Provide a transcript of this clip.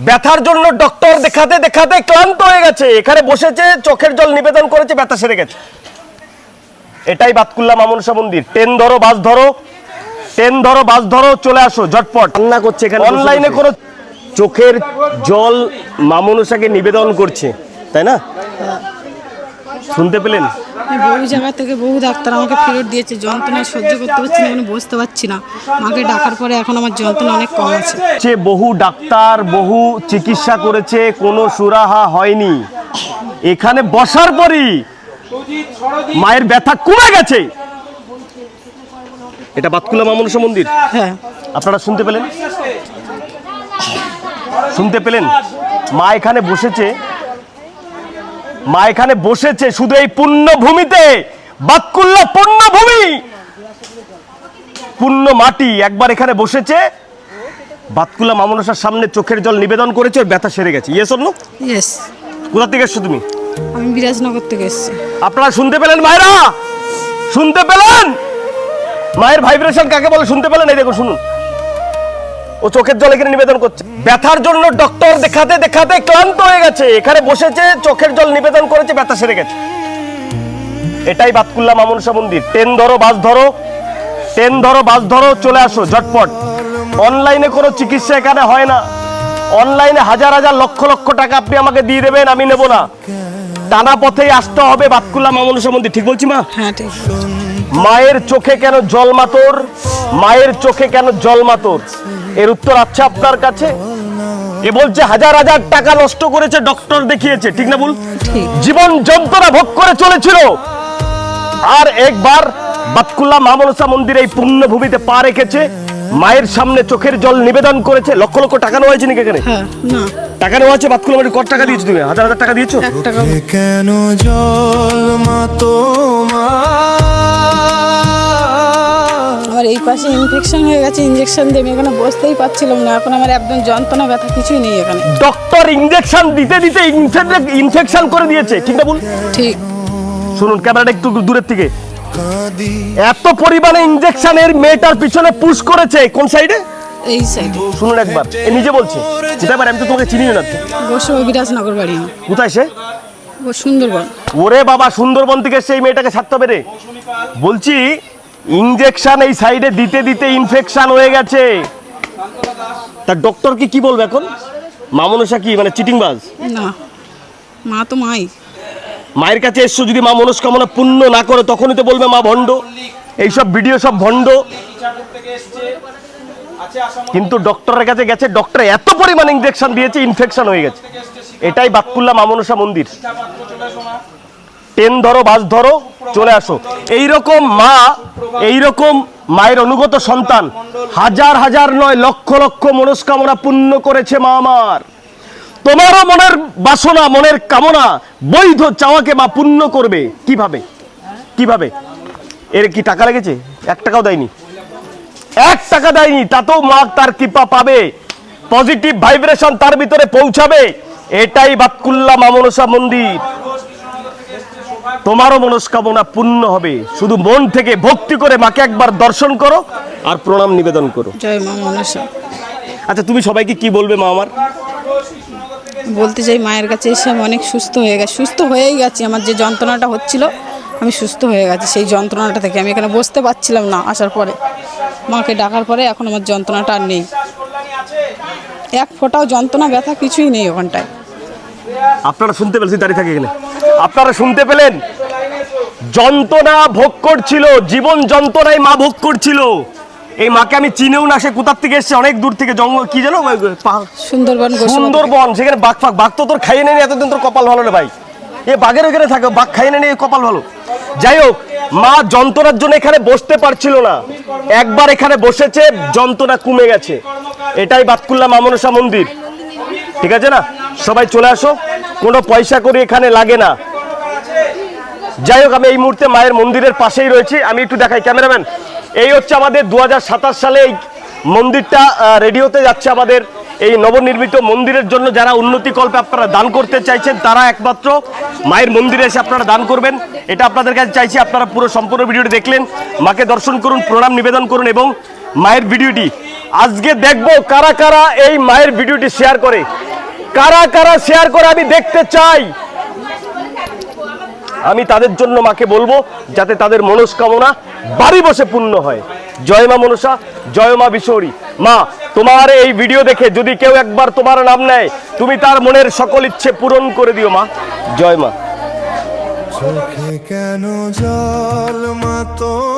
ব্যথার জন্য ডক্টর দেখাতে দেখাতে ক্লান্ত হয়ে গেছে, এখানে বসেছে, চোখের জল নিবেদন করেছে, ব্যথা সেরে গেছে। এটাই বাতকুল্লা মা মনসা মন্দির। ট্রেন ধরো, বাস ধরো, ট্রেন ধরো, বাস ধরো, চলে আসো ঝটপট। রান্না করছে এখানে, অনলাইনে কোনো চোখের জল মা মনসাকে নিবেদন করছে, তাই না? শুনতে পেলেন? বহু জায়গা থেকে বহু ডাক্তার আমাকে ফেরত দিয়েছে, যন্ত্রণায় সহ্য করতে পারছি না, মানে বসতে পারছি না। মাকে ডাকার পরে এখন আমার যন্ত্রণা অনেক কম আছে। বহু ডাক্তার বহু চিকিৎসা করেছে, কোনো সুরাহা হয়নি। এখানে বসার পরই মায়ের ব্যথা কমে গেছে। এটা বাতকুল্লা মা মনসা মন্দির। হ্যাঁ, আপনারা শুনতে পেলেন? শুনতে পেলেন? মা এখানে বসেছে, মা এখানে বসেছে শুধু এই পুণ্যভূমিতে। বাতকুল্লা পুণ্যভূমি, পুণ্য মাটি। একবার এখানে বসেছে, বাতকুল্লা মা মনসার সামনে চোখের জল নিবেদন করেছে, ওর ব্যথা সেরে গেছে। Yes or no? ইয়েস। কোথা থেকে এসছো তুমি? আমি বিরাজনগর থেকে এসেছি। আপনারা শুনতে পেলেন মায়েরা? শুনতে পেলেন? মায়ের ভাইব্রেশন কাকে বলে শুনতে পেলেন? এই দেখুন, শুনুন, ও চোখের জল এখানে নিবেদন করছে। ব্যথার জন্য ডক্টর দেখাতে দেখাতে ক্লান্ত হয়ে গেছে, এখানে বসেছে, চোখের জল নিবেদন করেছে, ব্যথা সেরে গেছে। এটাই বাতকুল্লা মা মনসা মন্দির। ট্রেন ধরো, বাস ধরো, ট্রেন ধরো, বাস ধরো, চলে আসো ঝটপট। অনলাইনে কোনো চিকিৎসা এখানে হয় না। অনলাইনে হাজার হাজার লক্ষ লক্ষ টাকা আপনি আমাকে দিয়ে দেবেন, আমি নেব না। টানা পথেই আসতে হবে বাতকুল্লা মা মনসা মন্দির। ঠিক বলছি মা? হ্যাঁ, ঠিক। মায়ের চোখে কেন জল মাতর? মায়ের চোখে কেন জল মাতর? এর উত্তর আছে আপনার কাছে। এ বলছে হাজার হাজার টাকা নষ্ট করেছে, ডক্টর দেখিয়েছে, ঠিক না ভুল? জীবন যন্ত্রণা ভোগ করে চলেছিল, আর একবার বাতকুল্লা মা মনসা মন্দির এই পুণ্যভূমিতে পা রেখেছে, মায়ের সামনে চোখের জল নিবেদন করেছে। লক্ষ লক্ষ টাকা নেওয়া হয়েছে নাকি এখানে? হ্যাঁ, না টাকা নেওয়া আছে। বাতকুল্লা মন্দির কত টাকা দিয়েছো তুমি? হাজার হাজার টাকা দিয়েছো? 1 টাকা। কেন জল মা আমার এই পাশে ইনফেকশন হয়ে গেছে, ইনজেকশন দিয়ে আমি এখানে বসতেই পারছিলাম না। এখন আমার একদম যন্ত্রণা ব্যথা কিছুই নেই এখানে। ডক্টর ইনজেকশন দিতে দিতে ইনফেকশন করে দিয়েছে, ঠিক না ভুল? ঠিক। শুনুন, ক্যামেরাটা একটু দূরের থেকে। এত পরিমাণে ইনজেকশনের মেয়েটার পিছনে পুশ করেছে। কোন সাইডে? এই সাইডে। শুনুন একবার, এ নিজে বলছে। কোথায় বাড়ি? আমি তো তোমাকে চিনি না। বসে বিরাজনগর বাড়ি। কোথায় সে? ও সুন্দরবন। ওরে বাবা, সুন্দরবন থেকে সেই মেয়েটাকে ছাড়তে হবে রে। বলছি ইনজেকশন এই সাইডে দিতে দিতে ইনফেকশন হয়ে গেছে। তা ডক্টর কি বলবে এখন? মা মনসা কি মানে চিটিংবাজ? না, মা তো মাই। মায়ের কাছে এসছো, যদি মা মনস্কামনা পূর্ণ না করে তখনই তো বলবে মা ভণ্ড। এইসব ভিডিও সব ভণ্ড। কিন্তু ডক্টরের কাছে গেছে, ডক্টর এত পরিমাণ ইনজেকশন দিয়েছে, ইনফেকশন হয়ে গেছে। এটাই বাতকুল্লা মা মনসা মন্দির। ট্রেন ধরো, বাস ধরো, চলে আসো। এইরকম মা, এইরকম মায়ের অনুগত সন্তান হাজার হাজার নয়, লক্ষ লক্ষ মনস্কামনা পূর্ণ করেছে মা আমার। তোমারও মনের বাসনা, মনের কামনা, বৈধ চাওয়াকে মা পূর্ণ করবে। কিভাবে? কিভাবে? এর কি টাকা লেগেছে? 1 টাকাও দেয়নি, 1 টাকা দেয়নি। তাতেও মা তার কৃপা পাবে, পজিটিভ ভাইব্রেশন তার ভিতরে পৌঁছাবে। এটাই বাতকুল্লা মা মনসা মন্দির। তোমারও মনস্কামনা পূর্ণ হবে। শুধু মন থেকে ভক্তি করে মাকে একবার দর্শন করো আর প্রণাম নিবেদন করো। জয় মা মনসা। আচ্ছা, তুমি সবাইকে কি বলবে মা আমার? বলতে চাই মায়ের কাছে এসে আমি অনেক সুস্থ হয়ে গেছি, সুস্থ হয়েই গেছি। আমার যে যন্ত্রণাটা হচ্ছিল, আমি সুস্থ হয়ে গেছি সেই যন্ত্রণাটা থেকে। আমি এখানে বসতে পারছিলাম না, আসার পরে মাকে ডাকার পরে এখন আমার যন্ত্রণাটা আর নেই। 1 ফোঁটাও যন্ত্রণা ব্যথা কিছুই নেই ওখানটায়। আপনারা শুনতে পেলেন? দাঁড়িয়ে থাকে এখানে। আপনারা শুনতে পেলেন? যন্ত্রণা ভোগ করছিল, জীবন যন্ত্রণায় মা ভোগ করছিল। এই মাকে আমি চিনেও না, সে কোথার থেকে এসছে, অনেক দূর থেকে, জঙ্গল কি জানো, সুন্দরবন। সুন্দরবন। সেখানে বাঘ ফাঘ, বাঘ তো তোর খাইয়ে নেয়নি এতদিন, তোর কপাল ভালো রে ভাই। এ বাঘের ওখানে থাকে, বাঘ খাইয়ে নেয়নি, কপাল ভালো। যাই হোক, মা যন্ত্রণার জন্য এখানে বসতে পারছিল না, একবার এখানে বসেছে, যন্ত্রণা কমে গেছে। এটাই বাতকুল্লা মা মনসা মন্দির, ঠিক আছে না? সবাই চলে আসো, কোনো পয়সা করে এখানে লাগে না। যাই হোক, আমি এই মুহূর্তে মায়ের মন্দিরের পাশেই রয়েছি। আমি একটু দেখাই, ক্যামেরাম্যান। এই হচ্ছে আমাদের 2027 সালে এই মন্দিরটা রেডি হতে যাচ্ছে। আমাদের এই নবনির্মিত মন্দিরের জন্য যারা উন্নতি কল্পে আপনারা দান করতে চাইছেন, তারা একমাত্র মায়ের মন্দিরে এসে আপনারা দান করবেন। এটা আপনাদের কাছে চাইছি। আপনারা পুরো সম্পূর্ণ ভিডিওটি দেখলেন, মাকে দর্শন করুন, প্রণাম নিবেদন করুন এবং মায়ের ভিডিওটি। আজকে দেখবো কারা কারা এই মায়ের ভিডিওটি শেয়ার করে, কারা কারা শেয়ার করে আমি দেখতে চাই। আমি তাদের জন্য মাকে বলবো যাতে তাদের মনস্কামনা বাড়ি বসে পূর্ণ হয়। জয় মা মনসা, জয় মা বিশ্বরী। মা, তোমার এই ভিডিও দেখে যদি কেউ একবার তোমার নাম নেয়, তুমি তার মনের সকল ইচ্ছে পূরণ করে দিও মা। জয় মা। চোখে কেন জল মা তোর